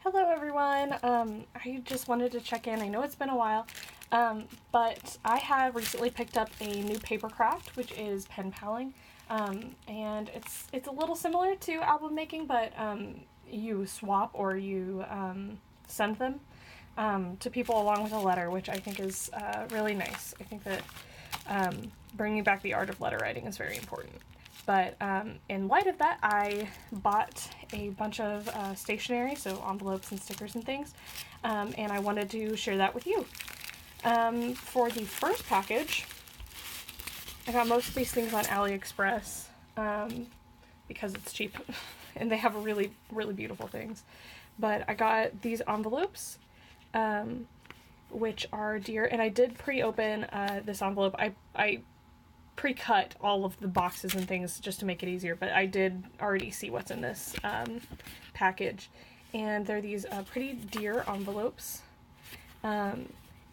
Hello everyone. I just wanted to check in. I know it's been a while, but I have recently picked up a new paper craft, which is pen paling, and it's a little similar to album making, but you swap or you send them to people along with a letter, which I think is really nice. I think that bringing back the art of letter writing is very important. But in light of that, I bought a bunch of stationery, so envelopes and stickers and things, and I wanted to share that with you. For the first package, I got most of these things on AliExpress because it's cheap, and they have really, really beautiful things. But I got these envelopes, which are dear, and I did pre-open this envelope. I pre-cut all of the boxes and things just to make it easier, but I did already see what's in this package, and they're these pretty dear envelopes, and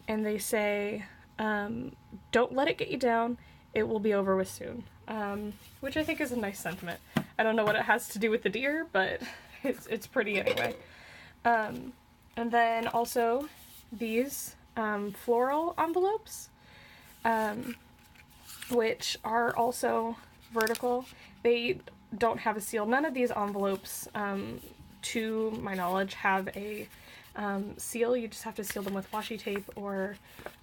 they say, don't let it get you down, it will be over with soon, which I think is a nice sentiment. I don't know what it has to do with the deer, but it's pretty anyway. And then also these floral envelopes, which are also vertical. They don't have a seal. None of these envelopes, to my knowledge, have a seal. You just have to seal them with washi tape or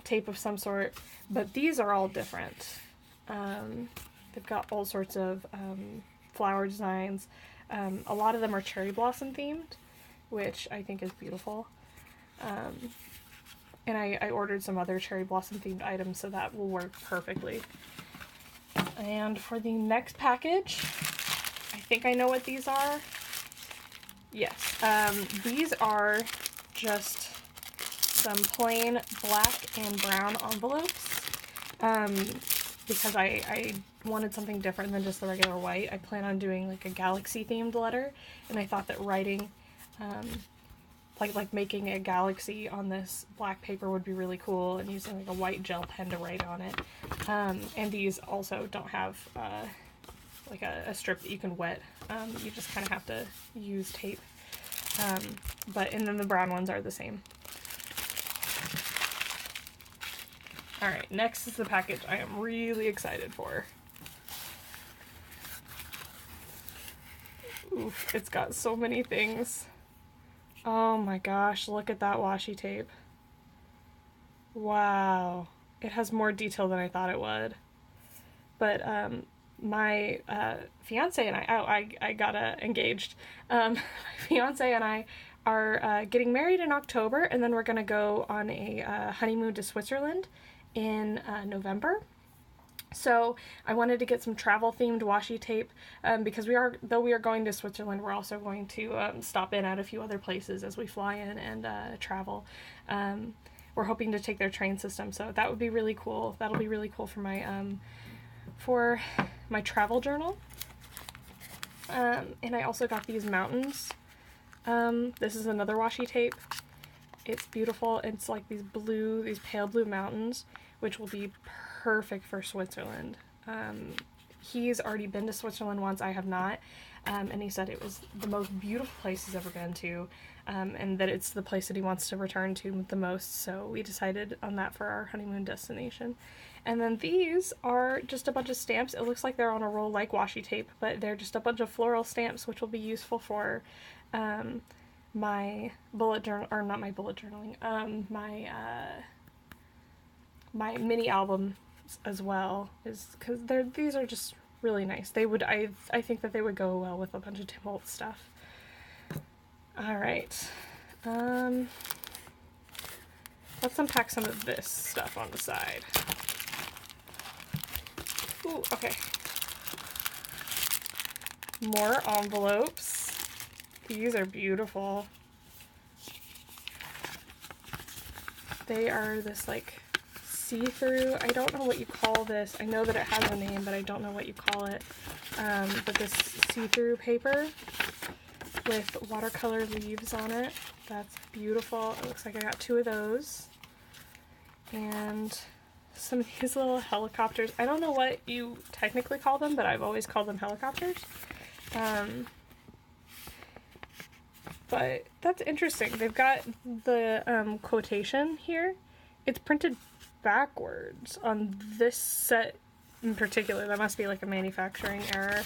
tape of some sort. But these are all different. They've got all sorts of flower designs. A lot of them are cherry blossom themed, which I think is beautiful. And I ordered some other cherry blossom themed items, so that will work perfectly. And for the next package, I think I know what these are. Yes, these are just some plain black and brown envelopes, because I wanted something different than just the regular white. I plan on doing like a galaxy themed letter, and I thought that writing, like making a galaxy on this black paper would be really cool, and using like a white gel pen to write on it. And these also don't have like a strip that you can wet. You just kind of have to use tape. And then the brown ones are the same. Alright, next is the package I am really excited for. Oof, it's got so many things. Oh my gosh, look at that washi tape. Wow. It has more detail than I thought it would. But my fiance and I got engaged. My fiance and I are getting married in October, and then we're going to go on a honeymoon to Switzerland in November. So I wanted to get some travel themed washi tape, because though we are going to Switzerland, we're also going to stop in at a few other places as we fly in and travel. We're hoping to take their train system, so that would be really cool. That'll be really cool for my travel journal. And I also got these mountains. This is another washi tape. It's beautiful. It's like these pale blue mountains, which will be perfect for Switzerland. He's already been to Switzerland once, I have not, and he said it was the most beautiful place he's ever been to, and that it's the place that he wants to return to the most, so we decided on that for our honeymoon destination. And then these are just a bunch of stamps. It looks like they're on a roll like washi tape, but they're just a bunch of floral stamps, which will be useful for my bullet journal, or not my bullet journaling, my mini album as well, is because these are just really nice. I think that they would go well with a bunch of Tim Holtz stuff. Alright, let's unpack some of this stuff on the side. Ooh, okay. More envelopes. These are beautiful. They are this like see-through, I don't know what you call this. I know that it has a name, but I don't know what you call it. But this see-through paper with watercolor leaves on it. That's beautiful. It looks like I got 2 of those. And some of these little helicopters. I don't know what you technically call them, but I've always called them helicopters. But that's interesting. They've got the quotation here. It's printed backwards on this set in particular. That must be like a manufacturing error.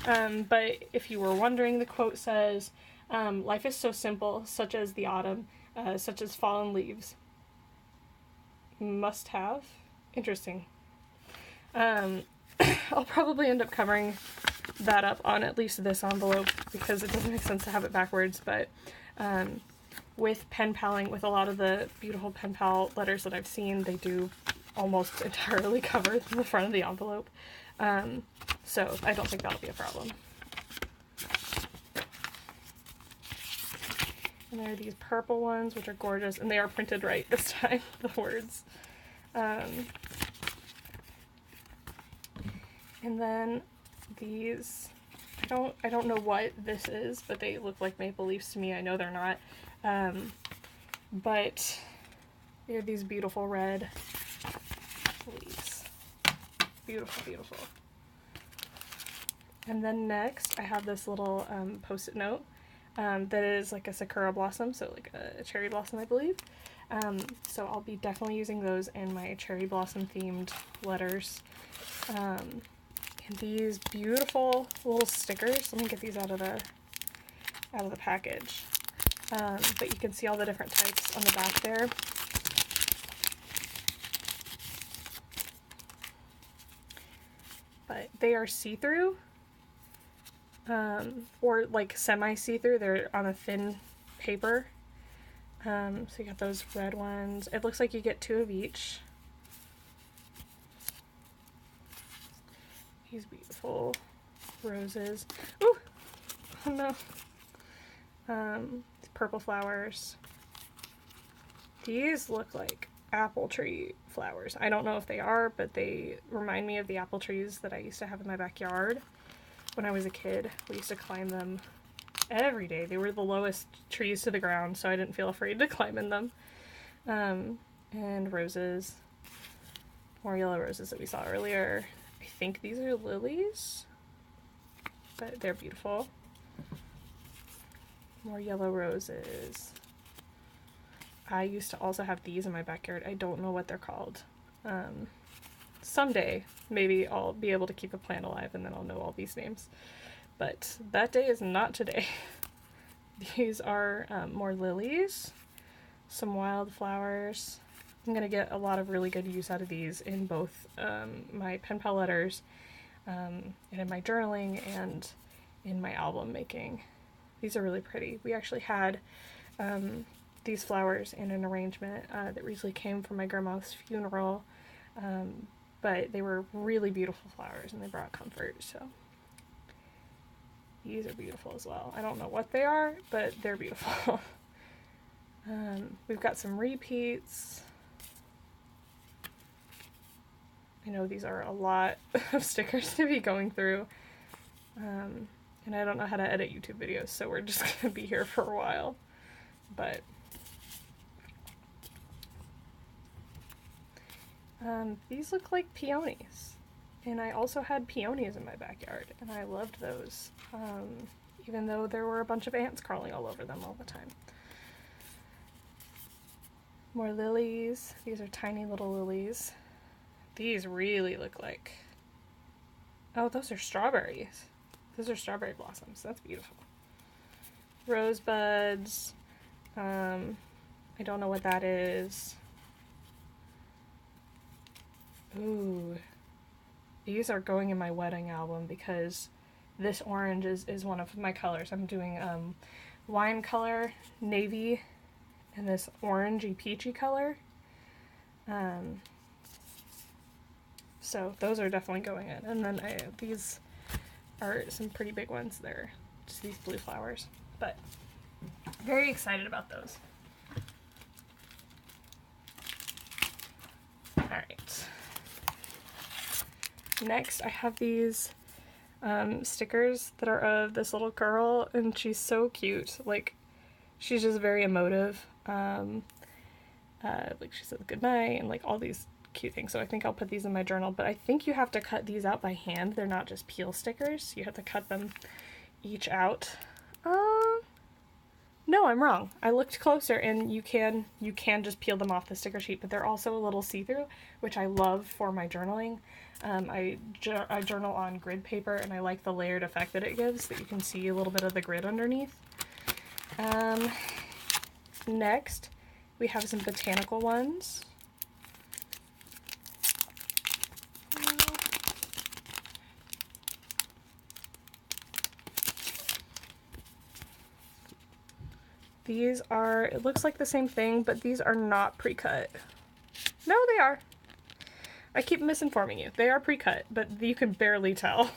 But if you were wondering, the quote says, life is so simple, such as the autumn, such as fallen leaves. Must have. Interesting. I'll probably end up covering that up on at least this envelope because it doesn't make sense to have it backwards, but with pen paling, with a lot of the beautiful pen pal letters that I've seen, they do almost entirely cover the front of the envelope. So I don't think that'll be a problem. And there are these purple ones, which are gorgeous, and they are printed right this time, the words. And then these, I don't know what this is, but they look like maple leaves to me. I know they're not. But they're these beautiful red leaves. Beautiful, beautiful. And then next I have this little post-it note that is like a sakura blossom, so like a cherry blossom, I believe. So I'll be definitely using those in my cherry blossom themed letters. And these beautiful little stickers. Let me get these out of the package. But you can see all the different types on the back there. But they are see-through, or like semi-see-through. They're on a thin paper. So you got those red ones. It looks like you get 2 of each. These beautiful roses. Ooh! Oh no. Purple flowers. These look like apple tree flowers. I don't know if they are, but they remind me of the apple trees that I used to have in my backyard when I was a kid. We used to climb them every day. They were the lowest trees to the ground, so I didn't feel afraid to climb in them. And roses. More yellow roses that we saw earlier. I think these are lilies, but they're beautiful. More yellow roses. I used to also have these in my backyard. I don't know what they're called. Someday, maybe I'll be able to keep a plant alive and then I'll know all these names. But that day is not today. These are more lilies, some wildflowers. I'm going to get a lot of really good use out of these in both my pen pal letters, and in my journaling, and in my album making. These are really pretty. We actually had these flowers in an arrangement that recently came from my grandma's funeral, but they were really beautiful flowers and they brought comfort, so these are beautiful as well. I don't know what they are, but they're beautiful. We've got some repeats. I know these are a lot of stickers to be going through, and I don't know how to edit YouTube videos, so we're just going to be here for a while. But these look like peonies, and I also had peonies in my backyard, and I loved those, even though there were a bunch of ants crawling all over them all the time. More lilies. These are tiny little lilies. These really look like, oh, those are strawberries. Those are strawberry blossoms. That's beautiful. Rosebuds. I don't know what that is. Ooh. These are going in my wedding album because this orange is one of my colors. I'm doing wine color, navy, and this orangey peachy color. So those are definitely going in. And then these are some pretty big ones. They're just these blue flowers. But very excited about those. Alright. Next I have these stickers that are of this little girl, and she's so cute. Like, she's just very emotive. Like, she says goodnight and like all these cute things. So I think I'll put these in my journal, but I think you have to cut these out by hand. They're not just peel stickers. You have to cut them each out. no, I'm wrong. I looked closer, and you can just peel them off the sticker sheet, but they're also a little see-through, which I love for my journaling. I journal on grid paper, and I like the layered effect that it gives, that you can see a little bit of the grid underneath. Next, we have some botanical ones. These are, it looks like the same thing, but these are not pre-cut. No, they are. I keep misinforming you. They are pre-cut, but you can barely tell.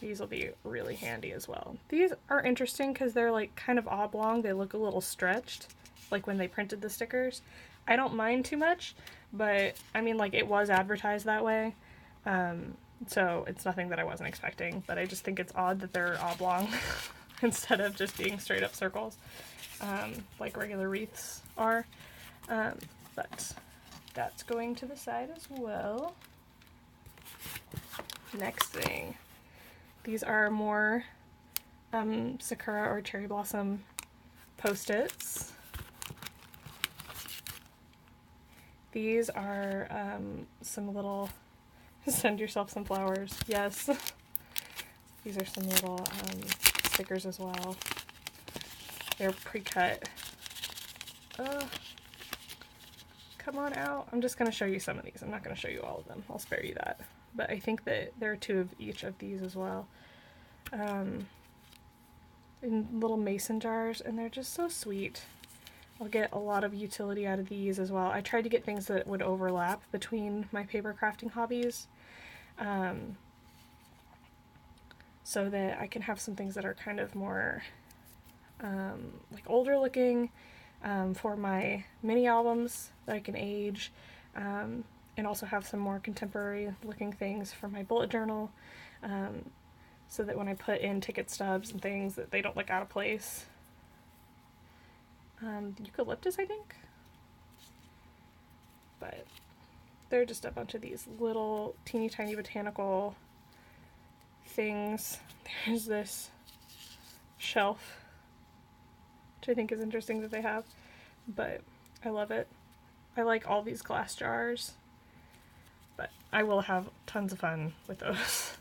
These will be really handy as well. These are interesting because they're like kind of oblong. They look a little stretched, like when they printed the stickers. I don't mind too much, but I mean, like, it was advertised that way. So it's nothing that I wasn't expecting, but I just think it's odd that they're oblong instead of just being straight up circles, like regular wreaths are. But that's going to the side as well. Next thing, these are more sakura or cherry blossom Post-its. These are some little send yourself some flowers. Yes. These are some little stickers as well. They're pre-cut. Come on out. I'm just going to show you some of these. I'm not going to show you all of them. I'll spare you that. But I think that there are 2 of each of these as well. In little mason jars, and they're just so sweet. I'll get a lot of utility out of these as well. I tried to get things that would overlap between my paper crafting hobbies, so that I can have some things that are kind of more like older looking for my mini albums that I can age, and also have some more contemporary looking things for my bullet journal, so that when I put in ticket stubs and things that they don't look out of place. Eucalyptus, I think. But they're just a bunch of these little teeny tiny botanical things. There's this shelf, which I think is interesting that they have, but I love it. I like all these glass jars, but I will have tons of fun with those.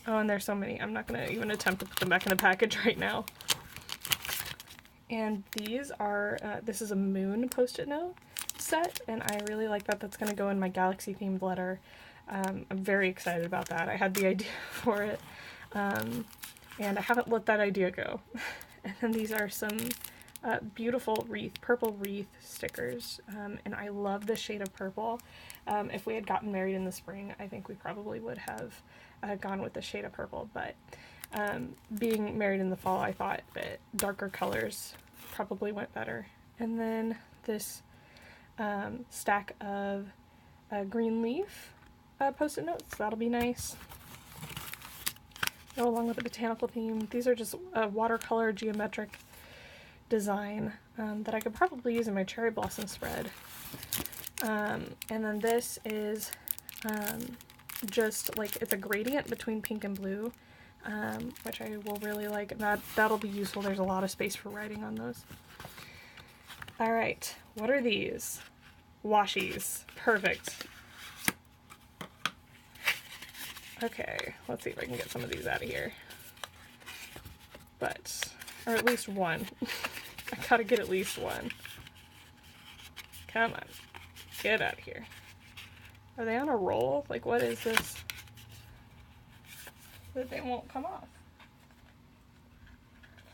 Oh, and there's so many. I'm not going to even attempt to put them back in the package right now. And these are, this is a moon Post-it note set, and I really like that. That's going to go in my galaxy themed letter. I'm very excited about that. I had the idea for it, and I haven't let that idea go. And then these are some beautiful purple wreath stickers, and I love this shade of purple. If we had gotten married in the spring, I think we probably would have gone with the shade of purple, but being married in the fall, I thought that darker colors probably went better. And then this stack of green leaf Post-it notes, that'll be nice. Go along with the botanical theme. These are just a watercolor geometric design that I could probably use in my cherry blossom spread. And then this is just like, it's a gradient between pink and blue, which I will really like. That'll be useful. There's a lot of space for writing on those. All right, what are these? Washies. Perfect. Okay, let's see if I can get some of these out of here. Or at least one. I gotta get at least one. Come on, get out of here. Are they on a roll? Like, what is this? That they won't come off.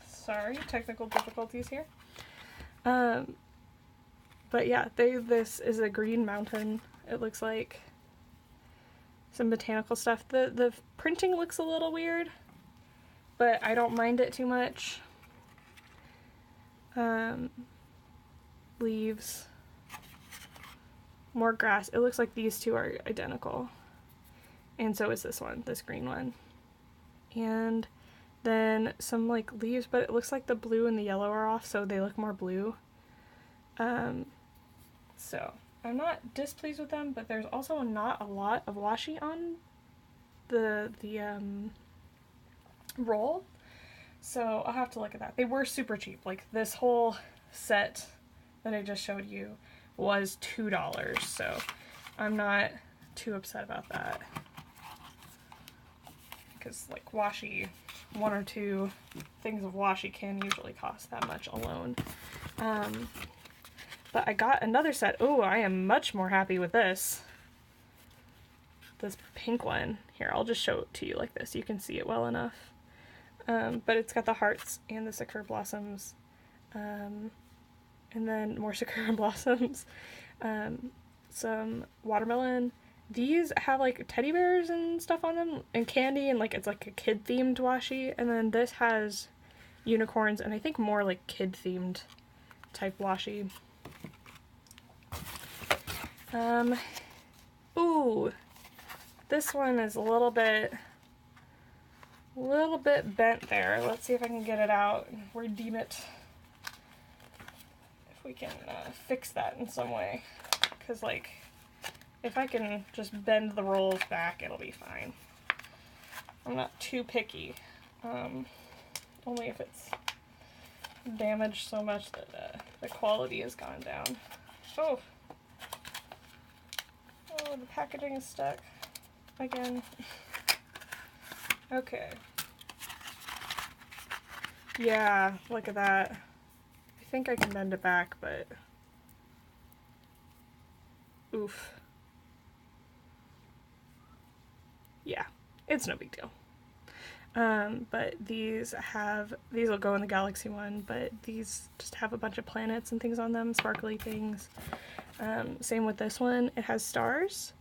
Sorry, technical difficulties here. But yeah, this is a green mountain, it looks like. Some botanical stuff. The printing looks a little weird, but I don't mind it too much. Leaves. More grass. It looks like these two are identical. And so is this one, this green one. And then some like leaves, but it looks like the blue and the yellow are off, so they look more blue. So I'm not displeased with them, but there's also not a lot of washi on the roll. So I'll have to look at that. They were super cheap. Like this whole set that I just showed you was $2, so I'm not too upset about that. Because like washi, 1 or 2 things of washi can usually cost that much alone. But I got another set. Oh, I am much more happy with this. This pink one. Here, I'll just show it to you like this. You can see it well enough. But it's got the hearts and the sakura blossoms. And then more sakura blossoms. Some watermelon. These have like teddy bears and stuff on them and candy, and like it's like a kid themed washi. And then this has unicorns and I think more like kid themed type washi. Ooh, this one is a little bit bent there. Let's see if I can get it out and redeem it. If we can fix that in some way. Because like, if I can just bend the rolls back, it'll be fine. I'm not too picky. Only if it's damaged so much that the quality has gone down. Oh, the packaging is stuck again. Okay. Yeah, look at that. I think I can bend it back, but oof. Yeah, it's no big deal. But these will go in the Galaxy one, but these just have a bunch of planets and things on them, sparkly things. Same with this one. It has stars.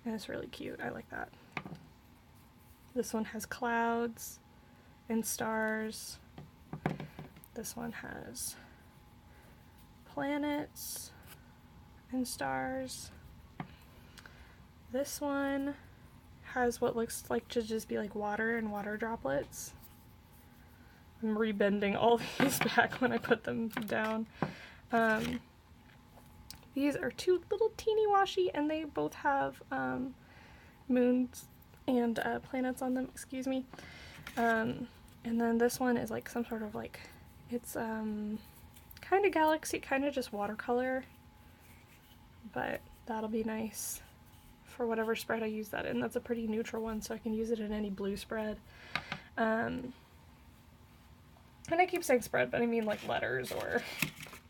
And it's really cute. I like that. This one has clouds and stars. This one has planets and stars. This one has what looks like to just be like water and water droplets. I'm rebending all these back when I put them down. These are 2 little teeny washi, and they both have moons and planets on them, excuse me. And then this one is like some sort of like, it's kind of galaxy, kind of just watercolor, but that'll be nice for whatever spread I use that in. That's a pretty neutral one, so I can use it in any blue spread. And I keep saying spread, but I mean like letters or,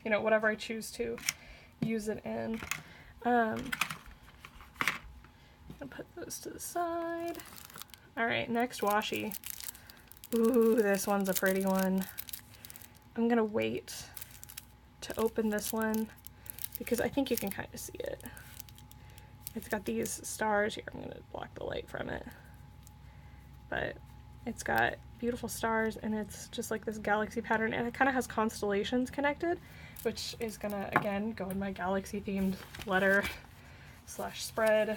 you know, whatever I choose to use it in. I'll put those to the side. Alright, next washi. Ooh, this one's a pretty one. I'm gonna wait to open this one because I think you can kind of see it. It's got these stars here. I'm gonna block the light from it. But it's got beautiful stars, and it's just like this galaxy pattern, and it kind of has constellations connected, which is gonna, again, go in my galaxy themed letter / spread.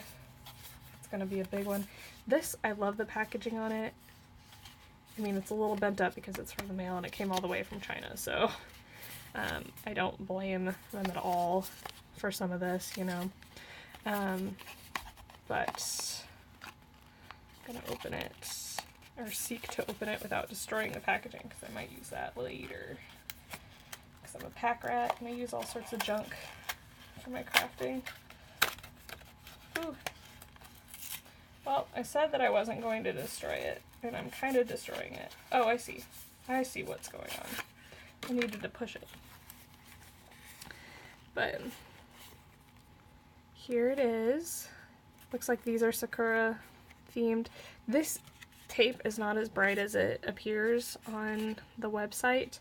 It's gonna be a big one. This, I love the packaging on it. I mean, it's a little bent up because it's from the mail and it came all the way from China, so I don't blame them at all for some of this, you know. But I'm gonna open it, or seek to open it without destroying the packaging, because I might use that later. Because I'm a pack rat and I use all sorts of junk for my crafting. Ooh. Well, I said that I wasn't going to destroy it, and I'm kind of destroying it. Oh, I see. I see what's going on. I needed to push it. But here it is. Looks like these are Sakura themed. This tape is not as bright as it appears on the website.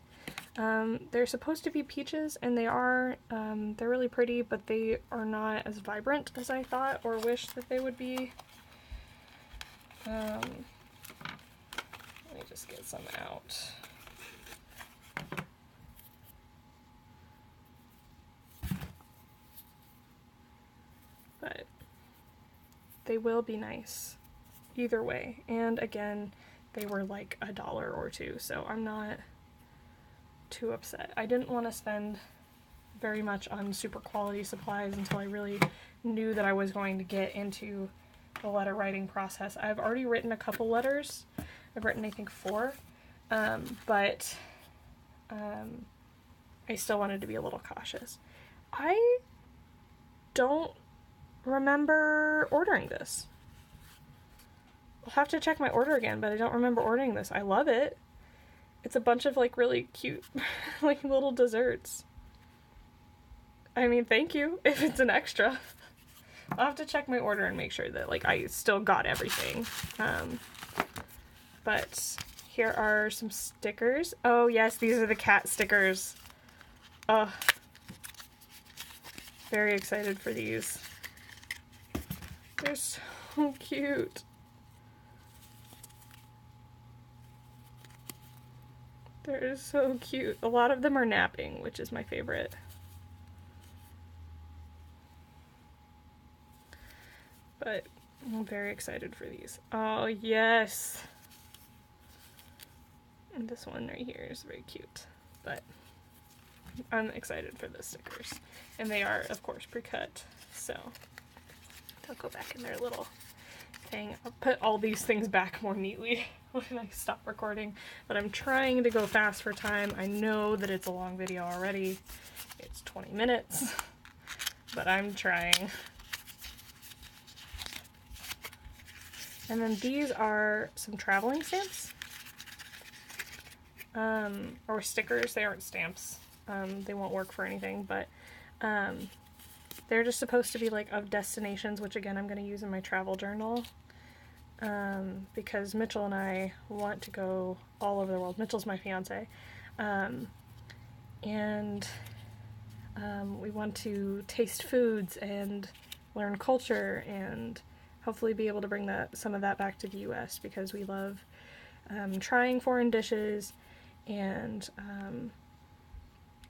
They're supposed to be peaches, and they are. They're really pretty, but they are not as vibrant as I thought or wished that they would be. Let me just get some out. But they will be nice either way. And again, they were like $1 or $2, so I'm not too upset. I didn't want to spend very much on super quality supplies until I really knew that I was going to get into the letter writing process. I've already written a couple letters. I've written, I think, 4, but I still wanted to be a little cautious. I don't remember ordering this. I'll have to check my order again, but I don't remember ordering this. I love it. It's a bunch of like really cute like little desserts. I mean, thank you if it's an extra. I'll have to check my order and make sure that like I still got everything. But here are some stickers. Oh yes, these are the cat stickers. Oh, very excited for these. They're so cute. They're so cute. A lot of them are napping, which is my favorite. But I'm very excited for these. Oh, yes. And this one right here is very cute. But I'm excited for the stickers. And they are, of course, pre-cut. So they'll go back in their little thing. I'll put all these things back more neatly when I stop recording. But I'm trying to go fast for time. I know that it's a long video already. It's 20 minutes. But I'm trying. And then these are some traveling stamps. Or stickers. They aren't stamps. They won't work for anything, but they're just supposed to be like of destinations, which again I'm going to use in my travel journal, because Mitchell and I want to go all over the world. Mitchell's my fiance, and we want to taste foods and learn culture and hopefully be able to bring some of that back to the US, because we love trying foreign dishes, and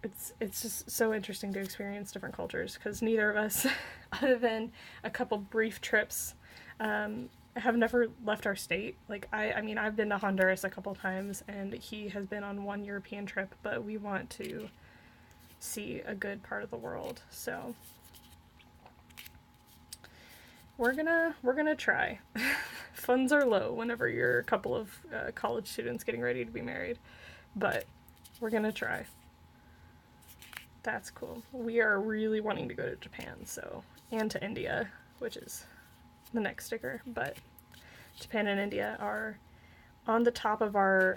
it's just so interesting to experience different cultures, because neither of us, other than a couple brief trips, have never left our state. Like, I mean, I've been to Honduras a couple times, and he has been on one European trip, but we want to see a good part of the world, so we're gonna try. Funds are low whenever you're a couple of college students getting ready to be married, but we're gonna try. That's cool. We are really wanting to go to Japan, so, and to India, which is the next sticker, but Japan and India are on the top of our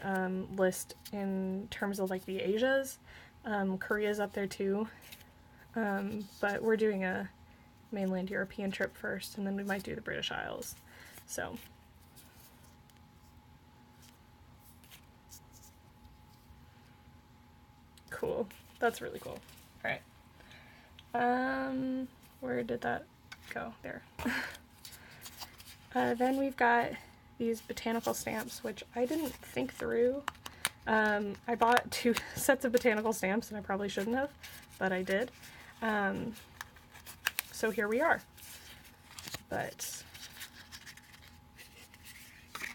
list in terms of like the Asias. Korea's up there too, but we're doing a mainland European trip first, and then we might do the British Isles, so. Cool. That's really cool. Alright. Where did that go? There. Then we've got these botanical stamps, which I didn't think through. I bought 2 sets of botanical stamps, and I probably shouldn't have, but I did. So here we are. But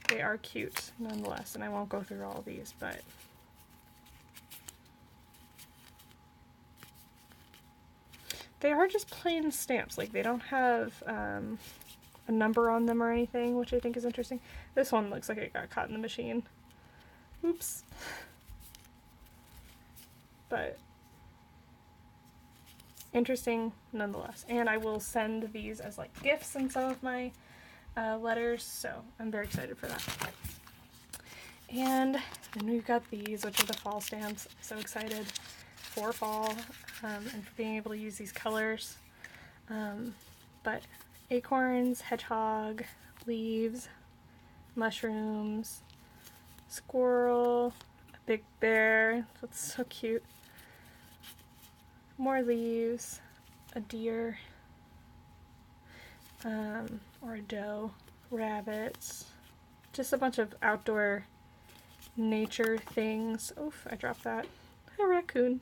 they are cute nonetheless, and I won't go through all of these, but they are just plain stamps. Like, they don't have a number on them or anything, which I think is interesting. This one looks like it got caught in the machine. Oops. But interesting nonetheless. And I will send these as like gifts in some of my letters, so I'm very excited for that. And then we've got these, which are the fall stamps. I'm so excited for fall, and for being able to use these colors. But acorns, hedgehog, leaves, mushrooms, squirrel, a big bear, that's so cute, more leaves, a deer, or a doe, rabbits, just a bunch of outdoor nature things. Oof, I dropped that. A raccoon.